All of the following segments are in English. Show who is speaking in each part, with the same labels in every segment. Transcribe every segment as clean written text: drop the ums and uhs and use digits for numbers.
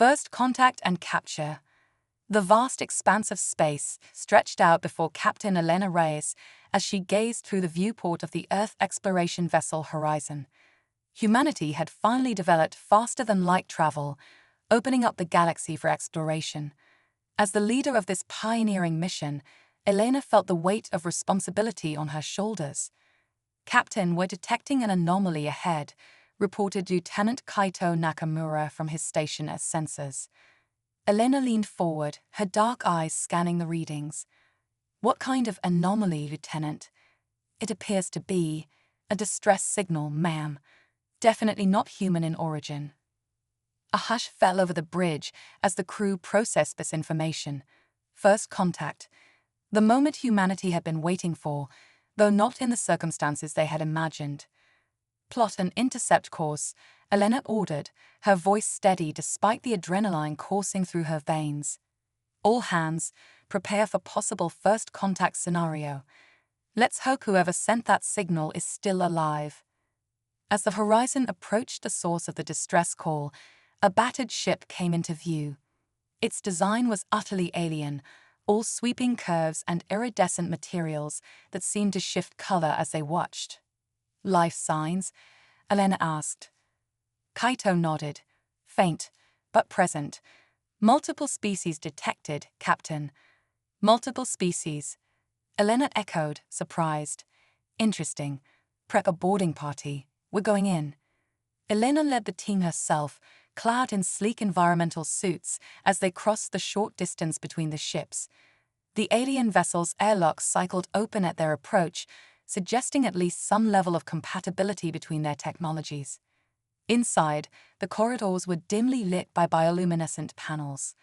Speaker 1: First contact and capture. The vast expanse of space stretched out before Captain Elena Reyes as she gazed through the viewport of the Earth exploration vessel Horizon. Humanity had finally developed faster-than-light travel, opening up the galaxy for exploration. As the leader of this pioneering mission, Elena felt the weight of responsibility on her shoulders. "Captain, we're detecting an anomaly ahead," reported Lieutenant Kaito Nakamura from his station as sensors. Elena leaned forward, her dark eyes scanning the readings. "What kind of anomaly, Lieutenant?" "It appears to be a distress signal, ma'am. Definitely not human in origin." A hush fell over the bridge as the crew processed this information. First contact. The moment humanity had been waiting for, though not in the circumstances they had imagined. "Plot an intercept course," Elena ordered, her voice steady despite the adrenaline coursing through her veins. "All hands, prepare for possible first contact scenario. Let's hope whoever sent that signal is still alive." As the Horizon approached the source of the distress call, a battered ship came into view. Its design was utterly alien, all sweeping curves and iridescent materials that seemed to shift color as they watched. "Life signs?" Elena asked. Kaito nodded. "Faint, but present. Multiple species detected, Captain." "Multiple species?" Elena echoed, surprised. "Interesting. Prep a boarding party. We're going in." Elena led the team herself, clad in sleek environmental suits, as they crossed the short distance between the ships. The alien vessel's airlocks cycled open at their approach, suggesting at least some level of compatibility between their technologies. Inside, the corridors were dimly lit by bioluminescent panels.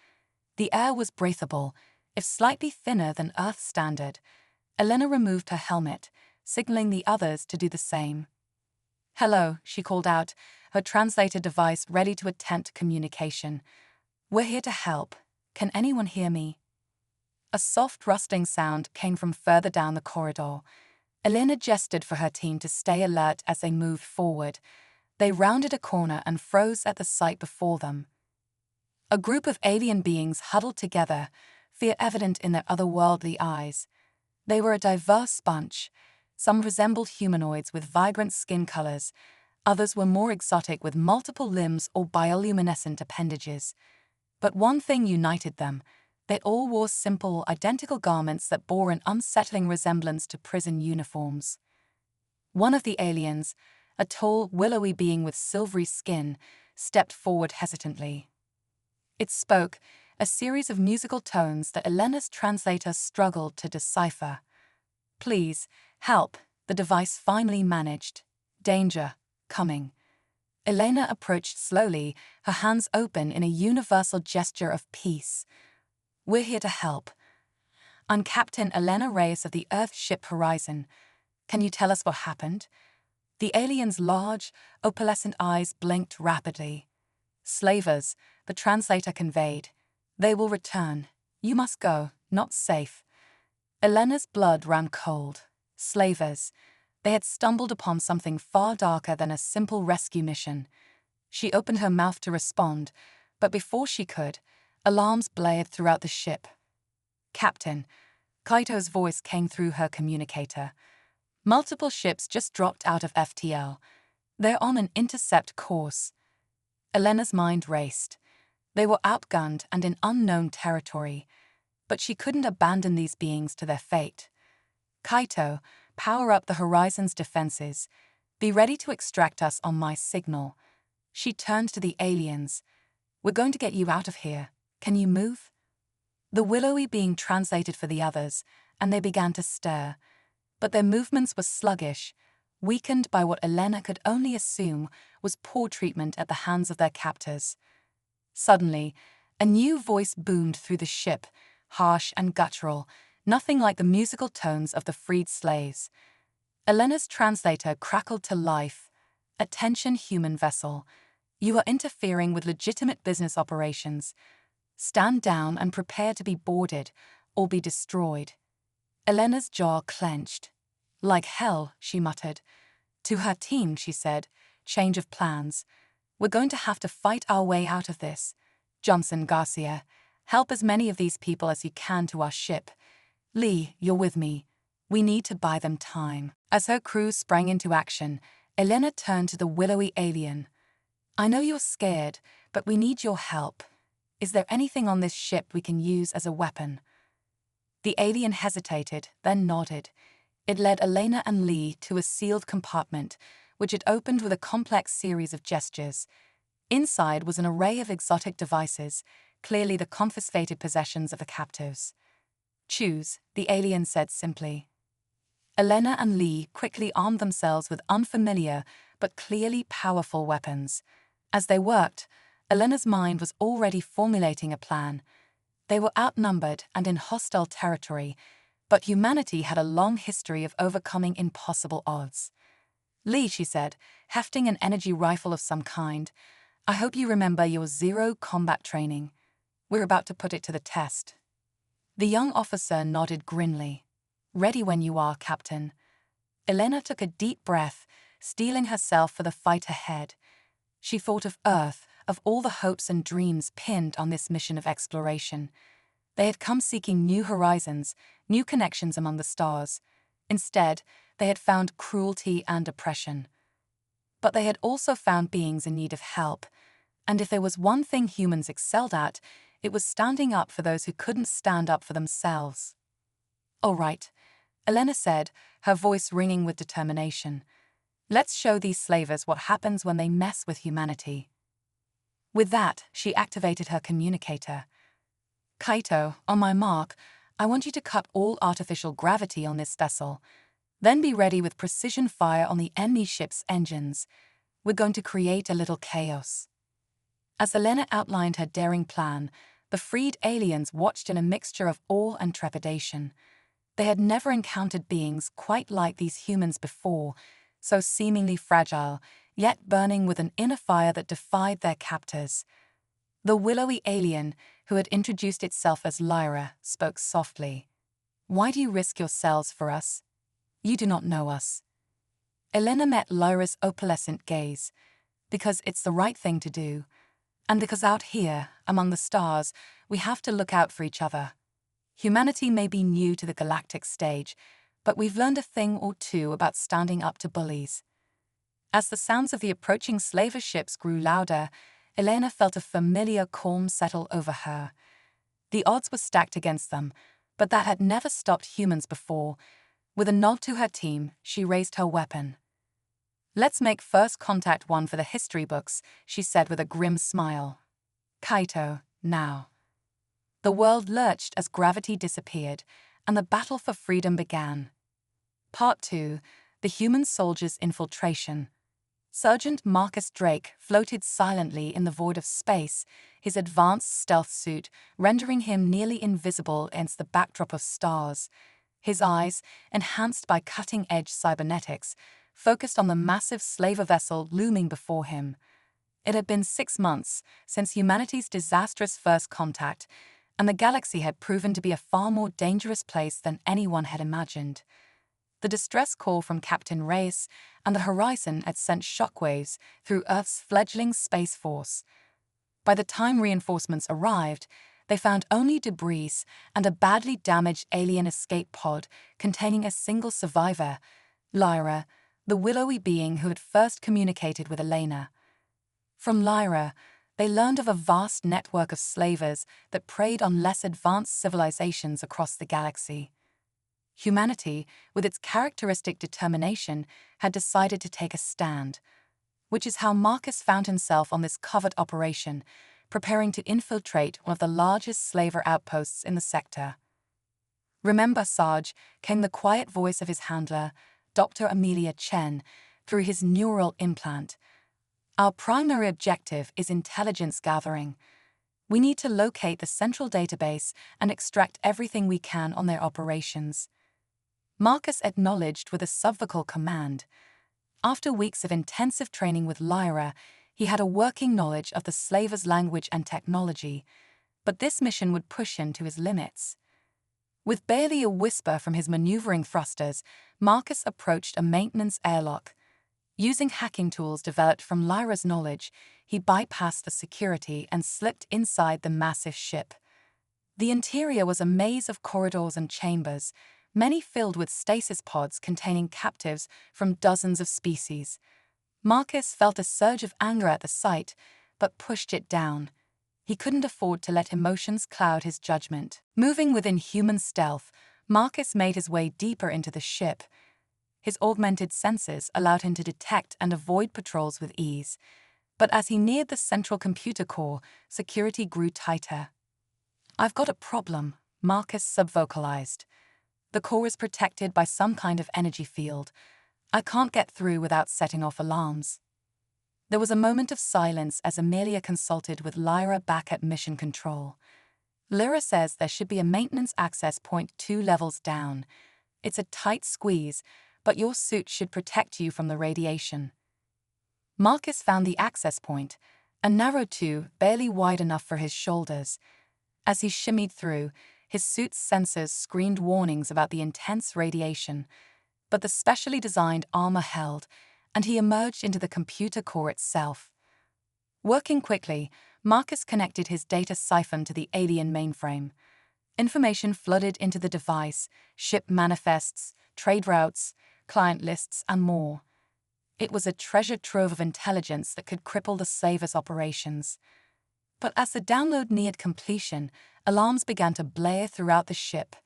Speaker 1: The air was breathable, if slightly thinner than Earth standard. Elena removed her helmet, signaling the others to do the same. "Hello," she called out, her translator device ready to attempt communication. "We're here to help. Can anyone hear me?" A soft rustling sound came from further down the corridor. Elena gestured for her team to stay alert as they moved forward. They rounded a corner and froze at the sight before them. A group of alien beings huddled together, fear evident in their otherworldly eyes. They were a diverse bunch. Some resembled humanoids with vibrant skin colors. Others were more exotic with multiple limbs or bioluminescent appendages. But one thing united them. They all wore simple, identical garments that bore an unsettling resemblance to prison uniforms. One of the aliens, a tall, willowy being with silvery skin, stepped forward hesitantly. It spoke, a series of musical tones that Elena's translator struggled to decipher. "Please, help," the device finally managed. "Danger, coming." Elena approached slowly, her hands open in a universal gesture of peace. "We're here to help. I'm Captain Elena Reyes of the Earth ship Horizon. Can you tell us what happened?" The alien's large, opalescent eyes blinked rapidly. "Slavers," the translator conveyed. "They will return. You must go, not safe." Elena's blood ran cold. Slavers. They had stumbled upon something far darker than a simple rescue mission. She opened her mouth to respond, but before she could, alarms blared throughout the ship. "Captain," Kaito's voice came through her communicator. "Multiple ships just dropped out of FTL. They're on an intercept course." Elena's mind raced. They were outgunned and in unknown territory, but she couldn't abandon these beings to their fate. "Kaito, power up the Horizon's defenses. Be ready to extract us on my signal." She turned to the aliens. "We're going to get you out of here. Can you move?" The willowy being translated for the others, and they began to stir. But their movements were sluggish, weakened by what Elena could only assume was poor treatment at the hands of their captors. Suddenly, a new voice boomed through the ship, harsh and guttural, nothing like the musical tones of the freed slaves. Elena's translator crackled to life. "Attention, human vessel. You are interfering with legitimate business operations. Stand down and prepare to be boarded or be destroyed." Elena's jaw clenched. "Like hell," she muttered. To her team, she said, "Change of plans. We're going to have to fight our way out of this. Johnson Garcia, help as many of these people as you can to our ship. Lee, you're with me. We need to buy them time. As her crew sprang into action, Elena turned to the willowy alien. I know you're scared, but we need your help. Is there anything on this ship we can use as a weapon? The alien hesitated, then nodded. It led Elena and Lee to a sealed compartment, which it opened with a complex series of gestures. Inside was an array of exotic devices, clearly the confiscated possessions of the captives. Choose, the alien said simply. Elena and Lee quickly armed themselves with unfamiliar but clearly powerful weapons. As they worked, Elena's mind was already formulating a plan. They were outnumbered and in hostile territory, but humanity had a long history of overcoming impossible odds. Lee, she said, hefting an energy rifle of some kind, I hope you remember your zero combat training. We're about to put it to the test. The young officer nodded grimly. Ready when you are, Captain. Elena took a deep breath, steeling herself for the fight ahead. She thought of Earth, of all the hopes and dreams pinned on this mission of exploration. They had come seeking new horizons, new connections among the stars. Instead, they had found cruelty and oppression. But they had also found beings in need of help, and if there was one thing humans excelled at, it was standing up for those who couldn't stand up for themselves. All right, Elena said, her voice ringing with determination. Let's show these slavers what happens when they mess with humanity. With that, she activated her communicator. Kaito, on my mark, I want you to cut all artificial gravity on this vessel. Then be ready with precision fire on the enemy ship's engines. We're going to create a little chaos. As Elena outlined her daring plan, the freed aliens watched in a mixture of awe and trepidation. They had never encountered beings quite like these humans before, so seemingly fragile, yet burning with an inner fire that defied their captors. The willowy alien, who had introduced itself as Lyra, spoke softly. Why do you risk yourselves for us? You do not know us. Elena met Lyra's opalescent gaze. Because it's the right thing to do. And because out here, among the stars, we have to look out for each other. Humanity may be new to the galactic stage, but we've learned a thing or two about standing up to bullies. As the sounds of the approaching slaver ships grew louder, Elena felt a familiar calm settle over her. The odds were stacked against them, but that had never stopped humans before. With a nod to her team, she raised her weapon. Let's make first contact one for the history books, she said with a grim smile. Kaito, now. The world lurched as gravity disappeared, and the battle for freedom began. Part 2. The Human Soldier's Infiltration. Sergeant Marcus Drake floated silently in the void of space, his advanced stealth suit rendering him nearly invisible against the backdrop of stars. His eyes, enhanced by cutting-edge cybernetics, focused on the massive slaver vessel looming before him. It had been 6 months since humanity's disastrous first contact, and the galaxy had proven to be a far more dangerous place than anyone had imagined. The distress call from Captain Reyes and the horizon had sent shockwaves through Earth's fledgling space force. By the time reinforcements arrived, they found only debris and a badly damaged alien escape pod containing a single survivor, Lyra, the willowy being who had first communicated with Elena. From Lyra, they learned of a vast network of slavers that preyed on less advanced civilizations across the galaxy. Humanity, with its characteristic determination, had decided to take a stand, which is how Marcus found himself on this covert operation, preparing to infiltrate one of the largest slaver outposts in the sector. Remember, Sarge, came the quiet voice of his handler, Dr. Amelia Chen, through his neural implant. Our primary objective is intelligence gathering. We need to locate the central database and extract everything we can on their operations. Marcus acknowledged with a subvocal command. After weeks of intensive training with Lyra, he had a working knowledge of the slaver's language and technology, but this mission would push him to his limits. With barely a whisper from his maneuvering thrusters, Marcus approached a maintenance airlock. Using hacking tools developed from Lyra's knowledge, he bypassed the security and slipped inside the massive ship. The interior was a maze of corridors and chambers, many filled with stasis pods containing captives from dozens of species. Marcus felt a surge of anger at the sight, but pushed it down. He couldn't afford to let emotions cloud his judgment. Moving within human stealth, Marcus made his way deeper into the ship. His augmented senses allowed him to detect and avoid patrols with ease. But as he neared the central computer core, security grew tighter. "I've got a problem," Marcus subvocalized. "The core is protected by some kind of energy field. I can't get through without setting off alarms." There was a moment of silence as Amelia consulted with Lyra back at Mission Control. "Lyra says there should be a maintenance access point 2 levels down. It's a tight squeeze, but your suit should protect you from the radiation." Marcus found the access point, a narrow tube barely wide enough for his shoulders. As he shimmied through, his suit's sensors screamed warnings about the intense radiation, but the specially designed armor held, and he emerged into the computer core itself. Working quickly, Marcus connected his data siphon to the alien mainframe. Information flooded into the device: ship manifests, trade routes, client lists, and more. It was a treasure trove of intelligence that could cripple the slavers' operations. But as the download neared completion, alarms began to blare throughout the ship.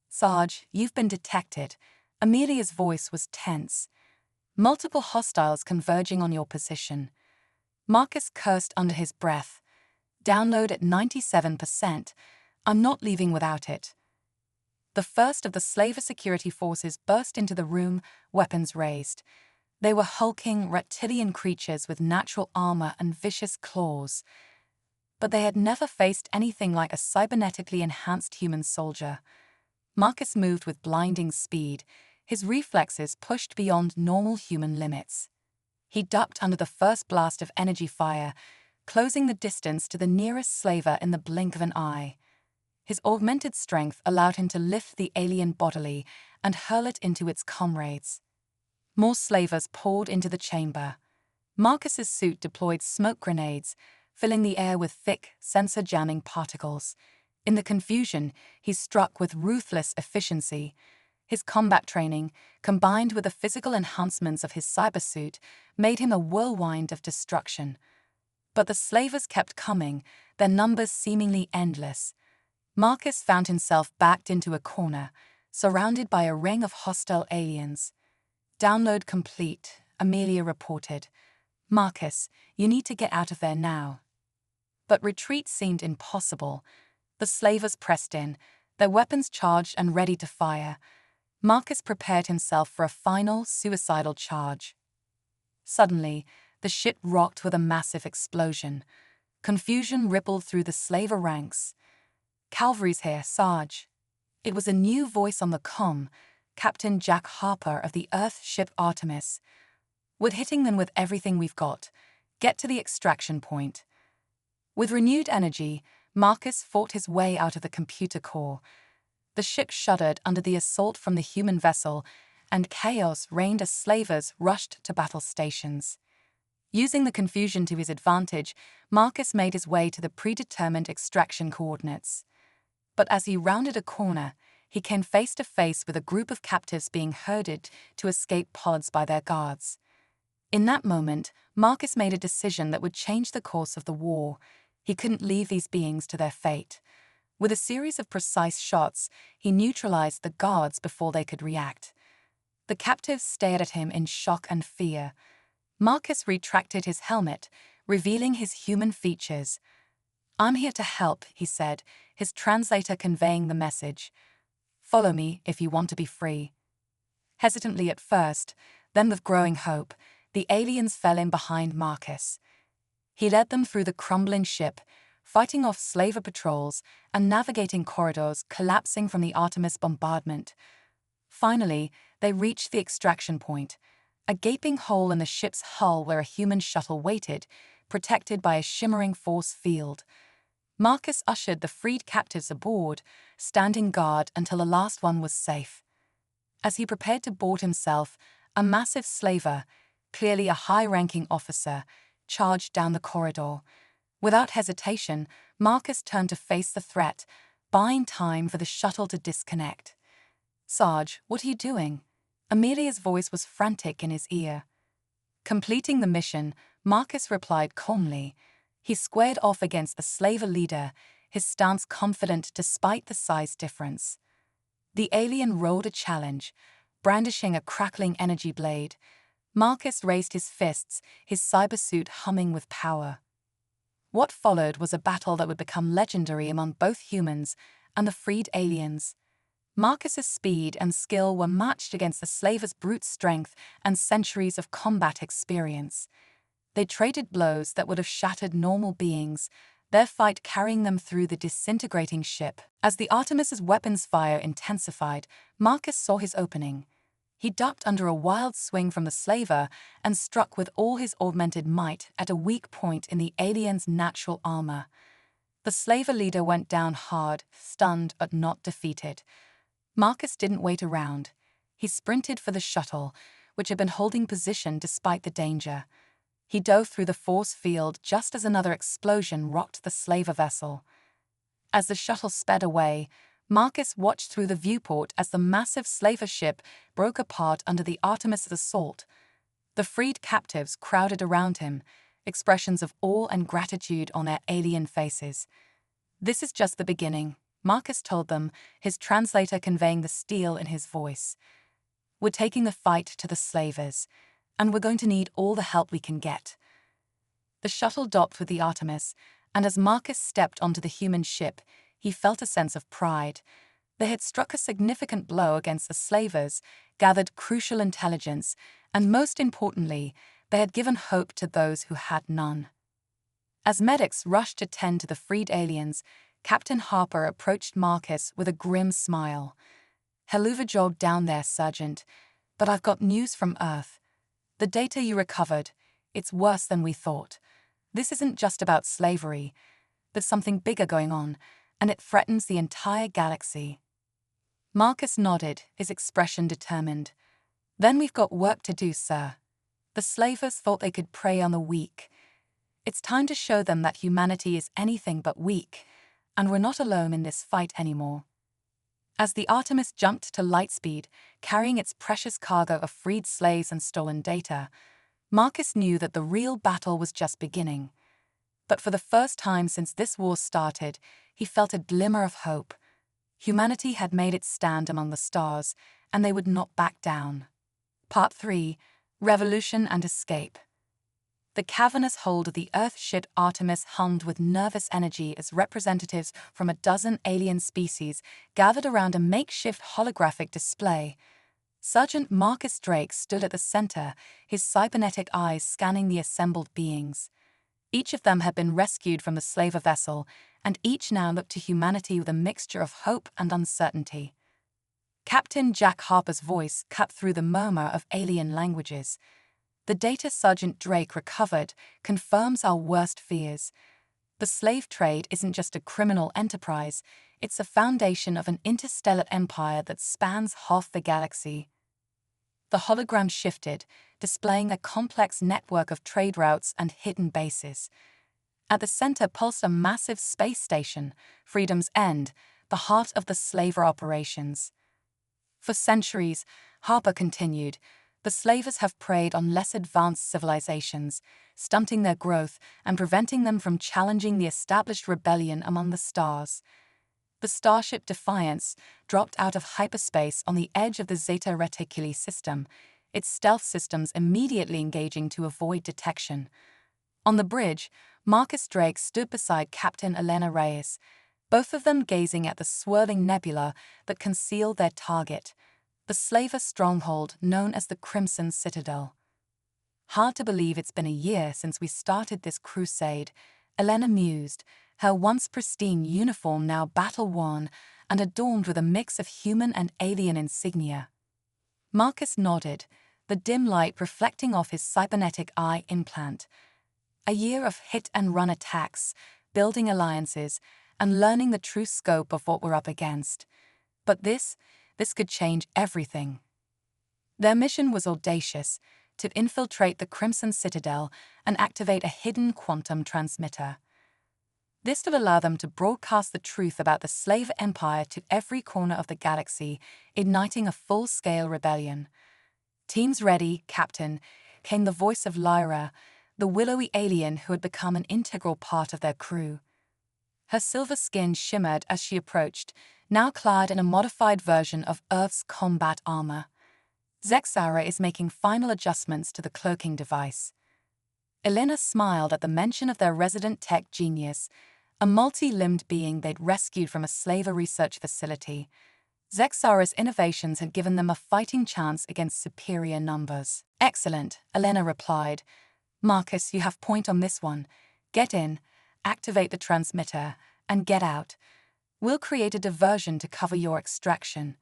Speaker 1: "Sarge, you've been detected." Amelia's voice was tense. "Multiple hostiles converging on your position." Marcus cursed under his breath. "Download at 97%. I'm not leaving without it." The first of the slaver security forces burst into the room, weapons raised. They were hulking, reptilian creatures with natural armor and vicious claws. But they had never faced anything like a cybernetically enhanced human soldier. Marcus moved with blinding speed, his reflexes pushed beyond normal human limits. He ducked under the first blast of energy fire, closing the distance to the nearest slaver in the blink of an eye. His augmented strength allowed him to lift the alien bodily and hurl it into its comrades. More slavers poured into the chamber. Marcus's suit deployed smoke grenades, filling the air with thick, sensor-jamming particles. In the confusion, he struck with ruthless efficiency. His combat training, combined with the physical enhancements of his cybersuit, made him a whirlwind of destruction. But the slavers kept coming, their numbers seemingly endless. Marcus found himself backed into a corner, surrounded by a ring of hostile aliens. "Download complete," Amelia reported. "Marcus, you need to get out of there now." But retreat seemed impossible. The slavers pressed in, their weapons charged and ready to fire. Marcus prepared himself for a final, suicidal charge. Suddenly, the ship rocked with a massive explosion. Confusion rippled through the slaver ranks. "Cavalry's here, Sarge." It was a new voice on the comm, Captain Jack Harper of the Earth ship Artemis. "We're hitting them with everything we've got. Get to the extraction point." With renewed energy, Marcus fought his way out of the computer core. The ship shuddered under the assault from the human vessel, and chaos reigned as slavers rushed to battle stations. Using the confusion to his advantage, Marcus made his way to the predetermined extraction coordinates. But as he rounded a corner, he came face to face with a group of captives being herded to escape pods by their guards. In that moment, Marcus made a decision that would change the course of the war. He couldn't leave these beings to their fate. With a series of precise shots, he neutralized the guards before they could react. The captives stared at him in shock and fear. Marcus retracted his helmet, revealing his human features. "I'm here to help," he said, his translator conveying the message. "Follow me if you want to be free." Hesitantly at first, then with growing hope, the aliens fell in behind Marcus. He led them through the crumbling ship, fighting off slaver patrols and navigating corridors collapsing from the Artemis bombardment. Finally, they reached the extraction point, a gaping hole in the ship's hull where a human shuttle waited, protected by a shimmering force field. Marcus ushered the freed captives aboard, standing guard until the last one was safe. As he prepared to board himself, a massive slaver, clearly a high-ranking officer, charged down the corridor. Without hesitation, Marcus turned to face the threat, buying time for the shuttle to disconnect. "Sarge, what are you doing?" Amelia's voice was frantic in his ear. Completing the mission, Marcus replied calmly. He squared off against the slaver leader, his stance confident despite the size difference. The alien rolled a challenge, brandishing a crackling energy blade. Marcus raised his fists, his cybersuit humming with power. What followed was a battle that would become legendary among both humans and the freed aliens. Marcus's speed and skill were matched against the slaver's brute strength and centuries of combat experience. They traded blows that would have shattered normal beings, their fight carrying them through the disintegrating ship. As the Artemis's weapons fire intensified, Marcus saw his opening. He ducked under a wild swing from the slaver and struck with all his augmented might at a weak point in the alien's natural armor. The slaver leader went down hard, stunned but not defeated. Marcus didn't wait around. He sprinted for the shuttle, which had been holding position despite the danger. He dove through the force field just as another explosion rocked the slaver vessel. As the shuttle sped away, Marcus watched through the viewport as the massive slaver ship broke apart under the Artemis's assault. The freed captives crowded around him, expressions of awe and gratitude on their alien faces. "This is just the beginning," Marcus told them, his translator conveying the steel in his voice. "We're taking the fight to the slavers, and we're going to need all the help we can get." The shuttle docked with the Artemis, and as Marcus stepped onto the human ship, he felt a sense of pride. They had struck a significant blow against the slavers, gathered crucial intelligence, and most importantly, they had given hope to those who had none. As medics rushed to tend to the freed aliens, Captain Harper approached Marcus with a grim smile. "Helluva job down there, Sergeant, but I've got news from Earth. The data you recovered, it's worse than we thought. This isn't just about slavery. There's something bigger going on, and it threatens the entire galaxy." Marcus nodded, his expression determined. "Then we've got work to do, sir. The slavers thought they could prey on the weak. It's time to show them that humanity is anything but weak, and we're not alone in this fight anymore." As the Artemis jumped to lightspeed, carrying its precious cargo of freed slaves and stolen data, Marcus knew that the real battle was just beginning. But for the first time since this war started, he felt a glimmer of hope. Humanity had made its stand among the stars, and they would not back down. Part 3: Revolution and Escape. The cavernous hold of the Earth-ship Artemis hummed with nervous energy as representatives from a dozen alien species gathered around a makeshift holographic display. Sergeant Marcus Drake stood at the center, his cybernetic eyes scanning the assembled beings. Each of them had been rescued from the slaver vessel, and each now looked to humanity with a mixture of hope and uncertainty. Captain Jack Harper's voice cut through the murmur of alien languages. "The data Sergeant Drake recovered confirms our worst fears. The slave trade isn't just a criminal enterprise, it's the foundation of an interstellar empire that spans half the galaxy." The hologram shifted, displaying a complex network of trade routes and hidden bases. At the center pulsed a massive space station, Freedom's End, the heart of the slaver operations. "For centuries," Harper continued, "the slavers have preyed on less advanced civilizations, stunting their growth and preventing them from challenging the established rebellion among the stars. The starship Defiance dropped out of hyperspace on the edge of the Zeta Reticuli system, its stealth systems immediately engaging to avoid detection. On the bridge, Marcus Drake stood beside Captain Elena Reyes, both of them gazing at the swirling nebula that concealed their target, the slaver stronghold known as the Crimson Citadel. "Hard to believe it's been a year since we started this crusade," Elena mused, her once pristine uniform now battle-worn and adorned with a mix of human and alien insignia. Marcus nodded, the dim light reflecting off his cybernetic eye implant. "A year of hit-and-run attacks, building alliances, and learning the true scope of what we're up against. But this could change everything." Their mission was audacious, to infiltrate the Crimson Citadel and activate a hidden quantum transmitter. This would allow them to broadcast the truth about the slave empire to every corner of the galaxy, igniting a full-scale rebellion. "Team's ready, Captain," came the voice of Lyra, the willowy alien who had become an integral part of their crew. Her silver skin shimmered as she approached, now clad in a modified version of Earth's combat armor. "Zexara is making final adjustments to the cloaking device." Elena smiled at the mention of their resident tech genius, a multi-limbed being they'd rescued from a slave research facility. Zexara's innovations had given them a fighting chance against superior numbers. "Excellent," Elena replied. "Marcus, you have point on this one. Get in, activate the transmitter, and get out. We'll create a diversion to cover your extraction."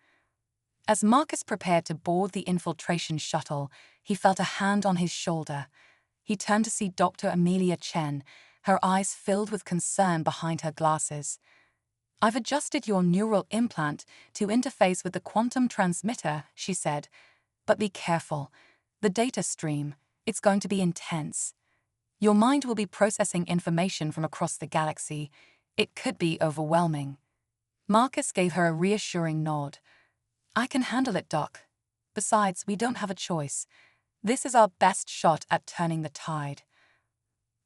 Speaker 1: As Marcus prepared to board the infiltration shuttle, he felt a hand on his shoulder. He turned to see Dr. Amelia Chen, her eyes filled with concern behind her glasses. "I've adjusted your neural implant to interface with the quantum transmitter," she said. "But be careful. The data stream, it's going to be intense. Your mind will be processing information from across the galaxy. It could be overwhelming." Marcus gave her a reassuring nod. "I can handle it, Doc. Besides, we don't have a choice. This is our best shot at turning the tide."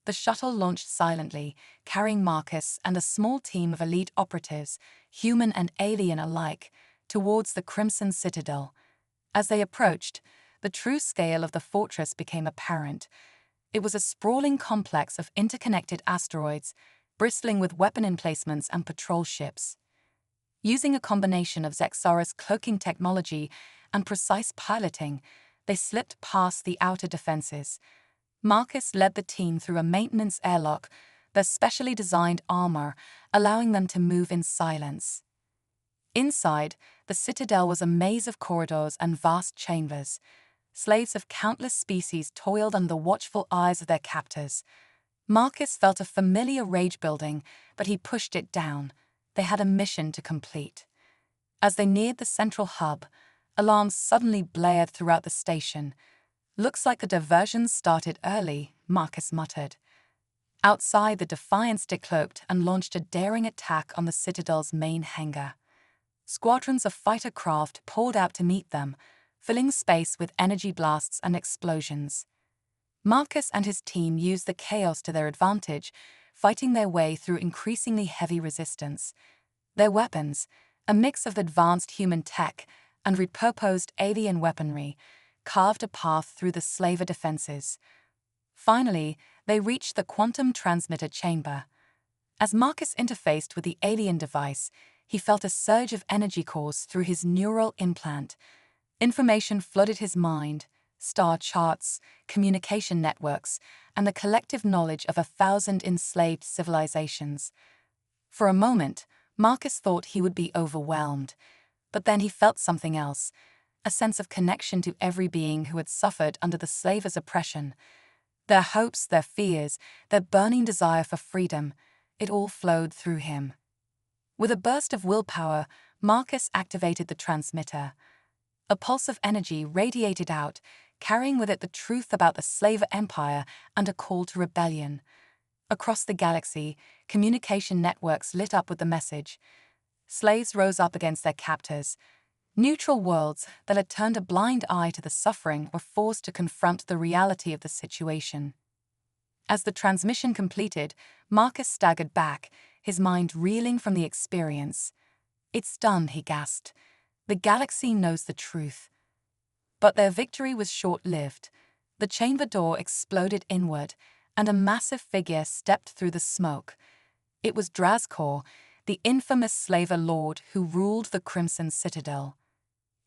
Speaker 1: The shuttle launched silently, carrying Marcus and a small team of elite operatives, human and alien alike, towards the Crimson Citadel. As they approached, the true scale of the fortress became apparent. It was a sprawling complex of interconnected asteroids, bristling with weapon emplacements and patrol ships. Using a combination of Zexara's cloaking technology and precise piloting, they slipped past the outer defenses. Marcus led the team through a maintenance airlock, their specially designed armor allowing them to move in silence. Inside, the citadel was a maze of corridors and vast chambers. Slaves of countless species toiled under the watchful eyes of their captors. Marcus felt a familiar rage building, but he pushed it down. They had a mission to complete. As they neared the central hub, alarms suddenly blared throughout the station. "Looks like the diversion started early," Marcus muttered. Outside, the Defiance decloaked and launched a daring attack on the Citadel's main hangar. Squadrons of fighter craft poured out to meet them, filling space with energy blasts and explosions. Marcus and his team used the chaos to their advantage, fighting their way through increasingly heavy resistance. Their weapons, a mix of advanced human tech and repurposed alien weaponry, carved a path through the slaver defenses. Finally, they reached the quantum transmitter chamber. As Marcus interfaced with the alien device, he felt a surge of energy course through his neural implant. Information flooded his mind: star charts, communication networks, and the collective knowledge of 1,000 enslaved civilizations. For a moment, Marcus thought he would be overwhelmed, but then he felt something else, a sense of connection to every being who had suffered under the slavers' oppression. Their hopes, their fears, their burning desire for freedom, it all flowed through him. With a burst of willpower, Marcus activated the transmitter. A pulse of energy radiated out, carrying with it the truth about the slave empire and a call to rebellion. Across the galaxy, communication networks lit up with the message. Slaves rose up against their captors. Neutral worlds that had turned a blind eye to the suffering were forced to confront the reality of the situation. As the transmission completed, Marcus staggered back, his mind reeling from the experience. "It's done," he gasped. "The galaxy knows the truth." But their victory was short-lived. The chamber door exploded inward, and a massive figure stepped through the smoke. It was Drazkor, the infamous slaver lord who ruled the Crimson Citadel.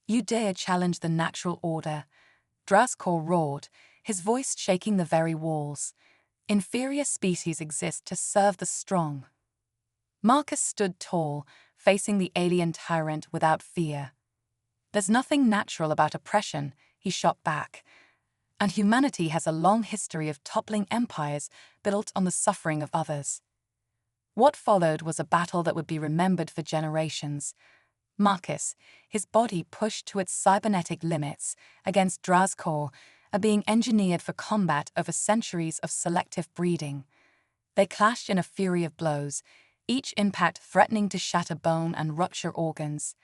Speaker 1: "You dare challenge the natural order?" Drazkor roared, his voice shaking the very walls. "Inferior species exist to serve the strong." Marcus stood tall, facing the alien tyrant without fear. "There's nothing natural about oppression," he shot back. "And humanity has a long history of toppling empires built on the suffering of others." What followed was a battle that would be remembered for generations. Marcus, his body pushed to its cybernetic limits, against Drazkor, are being engineered for combat over centuries of selective breeding. They clashed in a fury of blows, each impact threatening to shatter bone and rupture organs.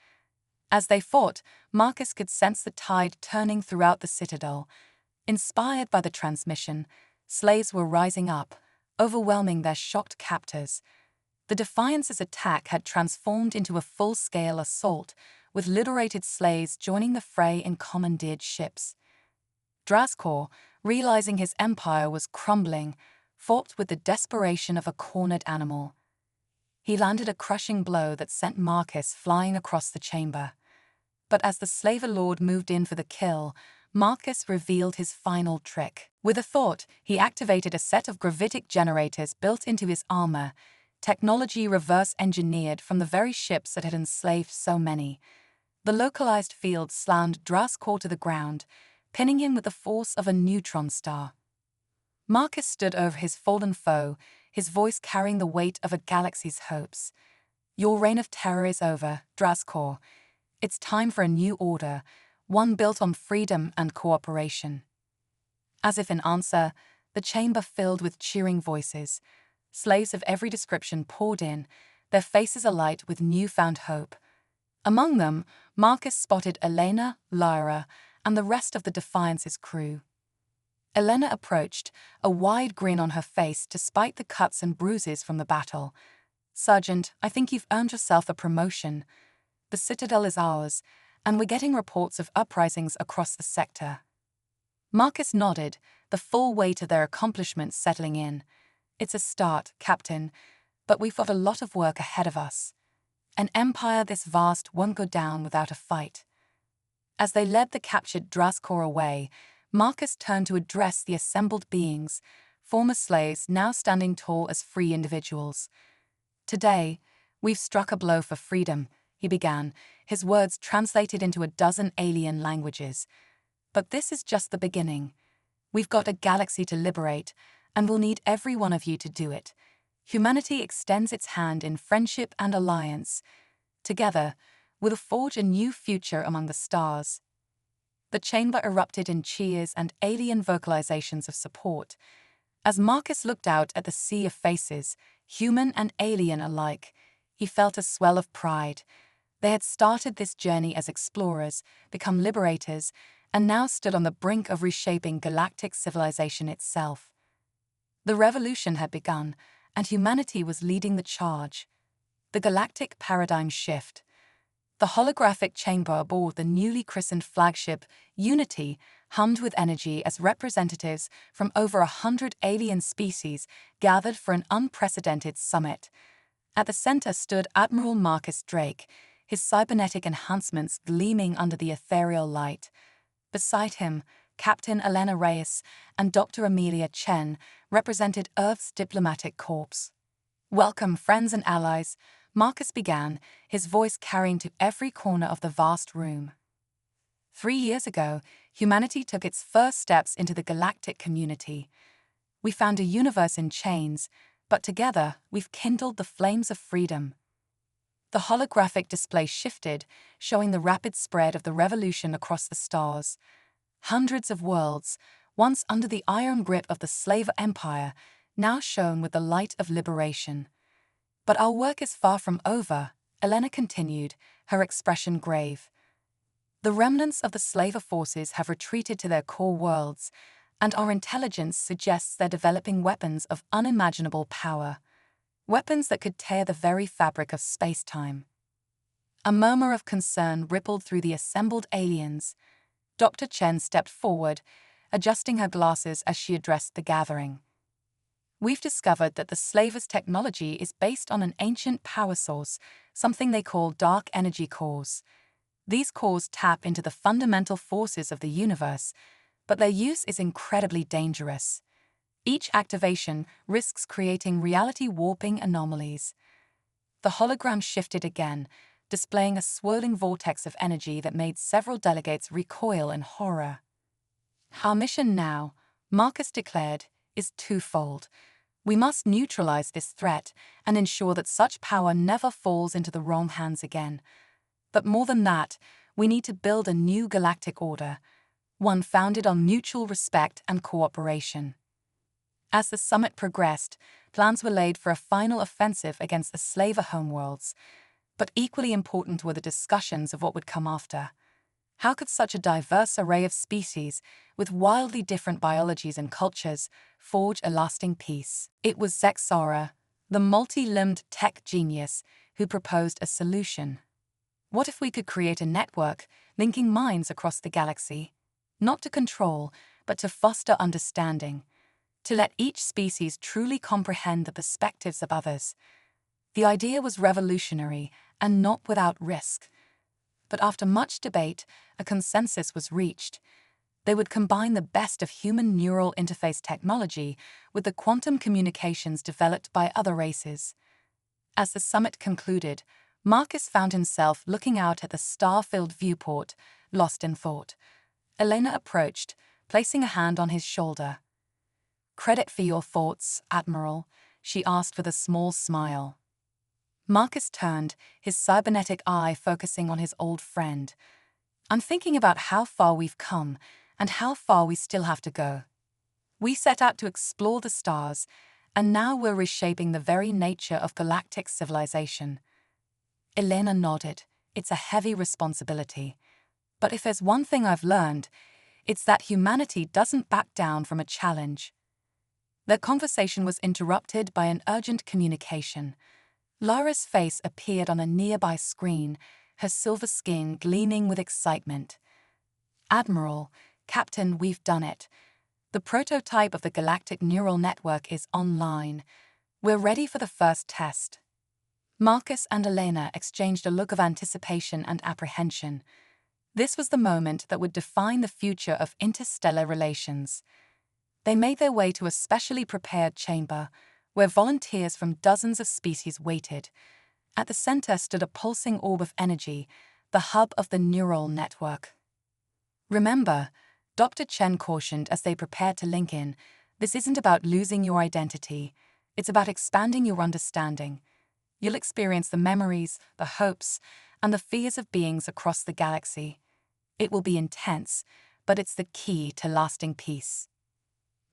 Speaker 1: As they fought, Marcus could sense the tide turning throughout the citadel. Inspired by the transmission, slaves were rising up, overwhelming their shocked captors. The Defiance's attack had transformed into a full-scale assault, with liberated slaves joining the fray in commandeered ships. Drazkor, realizing his empire was crumbling, fought with the desperation of a cornered animal. He landed a crushing blow that sent Marcus flying across the chamber. But as the slaver lord moved in for the kill, Marcus revealed his final trick. With a thought, he activated a set of gravitic generators built into his armor, technology reverse-engineered from the very ships that had enslaved so many. The localized field slammed Drazkor to the ground, pinning him with the force of a neutron star. Marcus stood over his fallen foe, his voice carrying the weight of a galaxy's hopes. "Your reign of terror is over, Drazkor. It's time for a new order, one built on freedom and cooperation." As if in answer, the chamber filled with cheering voices. Slaves of every description poured in, their faces alight with newfound hope. Among them, Marcus spotted Elena, Lyra, and the rest of the Defiance's crew. Elena approached, a wide grin on her face despite the cuts and bruises from the battle. "Sergeant, I think you've earned yourself a promotion. The Citadel is ours, and we're getting reports of uprisings across the sector." Marcus nodded, the full weight of their accomplishments settling in. "It's a start, Captain, but we've got a lot of work ahead of us. An empire this vast won't go down without a fight." As they led the captured Drazkor away, Marcus turned to address the assembled beings, former slaves now standing tall as free individuals. "Today, we've struck a blow for freedom," he began, his words translated into a dozen alien languages. "But this is just the beginning. We've got a galaxy to liberate, and we'll need every one of you to do it. Humanity extends its hand in friendship and alliance. Together, we'll forge a new future among the stars." The chamber erupted in cheers and alien vocalizations of support. As Marcus looked out at the sea of faces, human and alien alike, he felt a swell of pride. They had started this journey as explorers, become liberators, and now stood on the brink of reshaping galactic civilization itself. The revolution had begun, and humanity was leading the charge. The galactic paradigm shift. The holographic chamber aboard the newly christened flagship, Unity, hummed with energy as representatives from over 100 alien species gathered for an unprecedented summit. At the center stood Admiral Marcus Drake, his cybernetic enhancements gleaming under the ethereal light. Beside him, Captain Elena Reyes and Dr. Amelia Chen represented Earth's diplomatic corps. "Welcome, friends and allies," Marcus began, his voice carrying to every corner of the vast room. 3 years ago, humanity took its first steps into the galactic community. We found a universe in chains, but together we've kindled the flames of freedom. The holographic display shifted, showing the rapid spread of the revolution across the stars. Hundreds of worlds, once under the iron grip of the slave empire, now shone with the light of liberation. "But our work is far from over," Elena continued, her expression grave. "The remnants of the slaver forces have retreated to their core worlds, and our intelligence suggests they're developing weapons of unimaginable power. Weapons that could tear the very fabric of space-time." A murmur of concern rippled through the assembled aliens. Dr. Chen stepped forward, adjusting her glasses as she addressed the gathering. "We've discovered that the slavers' technology is based on an ancient power source, something they call dark energy cores. These cores tap into the fundamental forces of the universe, but their use is incredibly dangerous. Each activation risks creating reality-warping anomalies." The hologram shifted again, displaying a swirling vortex of energy that made several delegates recoil in horror. "Our mission now," Marcus declared, "is twofold. We must neutralize this threat and ensure that such power never falls into the wrong hands again. But more than that, we need to build a new galactic order, one founded on mutual respect and cooperation. As the summit progressed, plans were laid for a final offensive against the slaver homeworlds, but equally important were the discussions of what would come after. How could such a diverse array of species, with wildly different biologies and cultures, forge a lasting peace? It was Zexara, the multi-limbed tech genius, who proposed a solution. What if we could create a network linking minds across the galaxy? Not to control, but to foster understanding, to let each species truly comprehend the perspectives of others. The idea was revolutionary and not without risk. But after much debate, a consensus was reached. They would combine the best of human neural interface technology with the quantum communications developed by other races. As the summit concluded, Marcus found himself looking out at the star-filled viewport, lost in thought. Elena approached, placing a hand on his shoulder. "Credit for your thoughts, Admiral," she asked with a small smile. Marcus turned, his cybernetic eye focusing on his old friend. "I'm thinking about how far we've come and how far we still have to go. We set out to explore the stars, and now we're reshaping the very nature of galactic civilization." Elena nodded. "It's a heavy responsibility. But if there's one thing I've learned, it's that humanity doesn't back down from a challenge." Their conversation was interrupted by an urgent communication. Lara's face appeared on a nearby screen, her silver skin gleaming with excitement. "Admiral, Captain, we've done it. The prototype of the galactic neural network is online. We're ready for the first test." Marcus and Elena exchanged a look of anticipation and apprehension. This was the moment that would define the future of interstellar relations. They made their way to a specially prepared chamber, where volunteers from dozens of species waited. At the center stood a pulsing orb of energy, the hub of the neural network. "Remember," Dr. Chen cautioned as they prepared to link in, "this isn't about losing your identity. It's about expanding your understanding. You'll experience the memories, the hopes, and the fears of beings across the galaxy. It will be intense, but it's the key to lasting peace."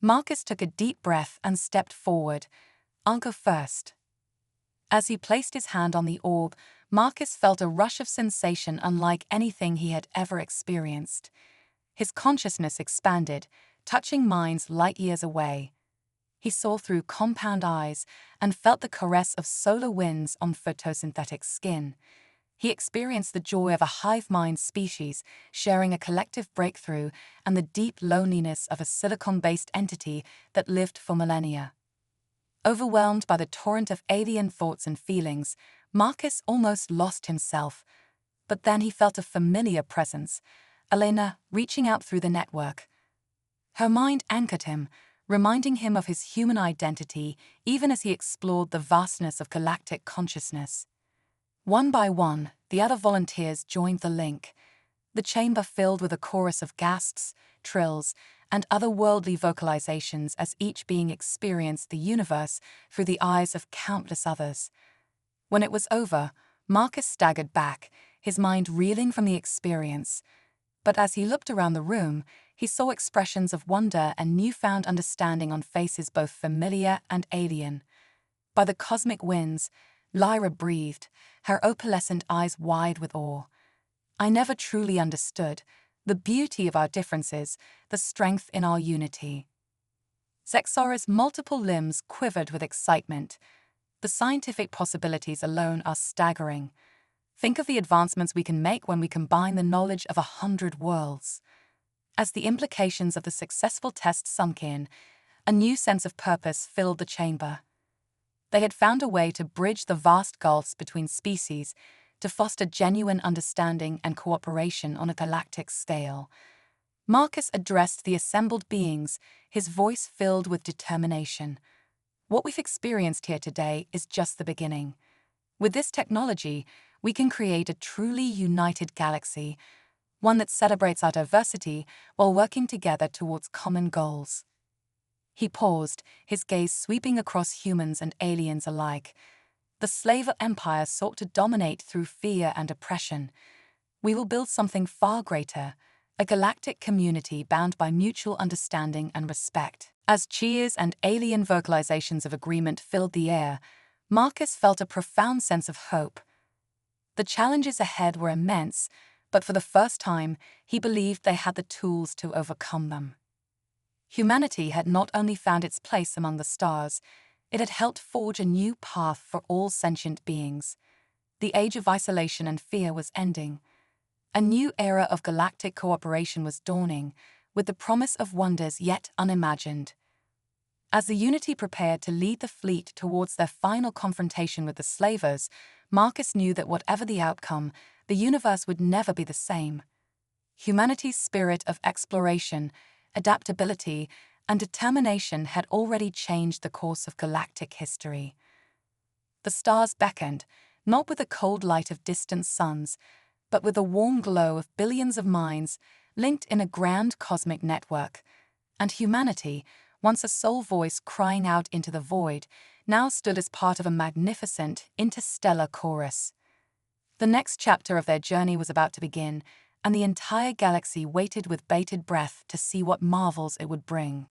Speaker 1: Marcus took a deep breath and stepped forward. "I'll go first." As he placed his hand on the orb, Marcus felt a rush of sensation unlike anything he had ever experienced. His consciousness expanded, touching minds light years away. He saw through compound eyes and felt the caress of solar winds on photosynthetic skin. He experienced the joy of a hive-mind species sharing a collective breakthrough and the deep loneliness of a silicon-based entity that lived for millennia. Overwhelmed by the torrent of alien thoughts and feelings, Marcus almost lost himself. But then he felt a familiar presence, Elena reaching out through the network. Her mind anchored him, reminding him of his human identity even as he explored the vastness of galactic consciousness. One by one, the other volunteers joined the link. The chamber filled with a chorus of gasps, trills, and otherworldly vocalizations as each being experienced the universe through the eyes of countless others. When it was over, Marcus staggered back, his mind reeling from the experience. But as he looked around the room, he saw expressions of wonder and newfound understanding on faces both familiar and alien. By the cosmic winds, Lyra breathed, her opalescent eyes wide with awe. "I never truly understood the beauty of our differences, the strength in our unity." Zexara's multiple limbs quivered with excitement. "The scientific possibilities alone are staggering. Think of the advancements we can make when we combine the knowledge of 100 worlds." As the implications of the successful test sunk in, a new sense of purpose filled the chamber. They had found a way to bridge the vast gulfs between species, to foster genuine understanding and cooperation on a galactic scale. Marcus addressed the assembled beings, his voice filled with determination. "What we've experienced here today is just the beginning. With this technology, we can create a truly united galaxy, one that celebrates our diversity while working together towards common goals." He paused, his gaze sweeping across humans and aliens alike. The slave empire sought to dominate through fear and oppression. "We will build something far greater, a galactic community bound by mutual understanding and respect. As cheers and alien vocalizations of agreement filled the air, Marcus felt a profound sense of hope. The challenges ahead were immense, but for the first time, he believed they had the tools to overcome them. Humanity had not only found its place among the stars, it had helped forge a new path for all sentient beings. The age of isolation and fear was ending. A new era of galactic cooperation was dawning, with the promise of wonders yet unimagined. As the Unity prepared to lead the fleet towards their final confrontation with the slavers, Marcus knew that whatever the outcome, the universe would never be the same. Humanity's spirit of exploration, adaptability, and determination had already changed the course of galactic history. The stars beckoned, not with the cold light of distant suns, but with the warm glow of billions of minds linked in a grand cosmic network. And humanity, once a sole voice crying out into the void, now stood as part of a magnificent interstellar chorus. The next chapter of their journey was about to begin, and the entire galaxy waited with bated breath to see what marvels it would bring.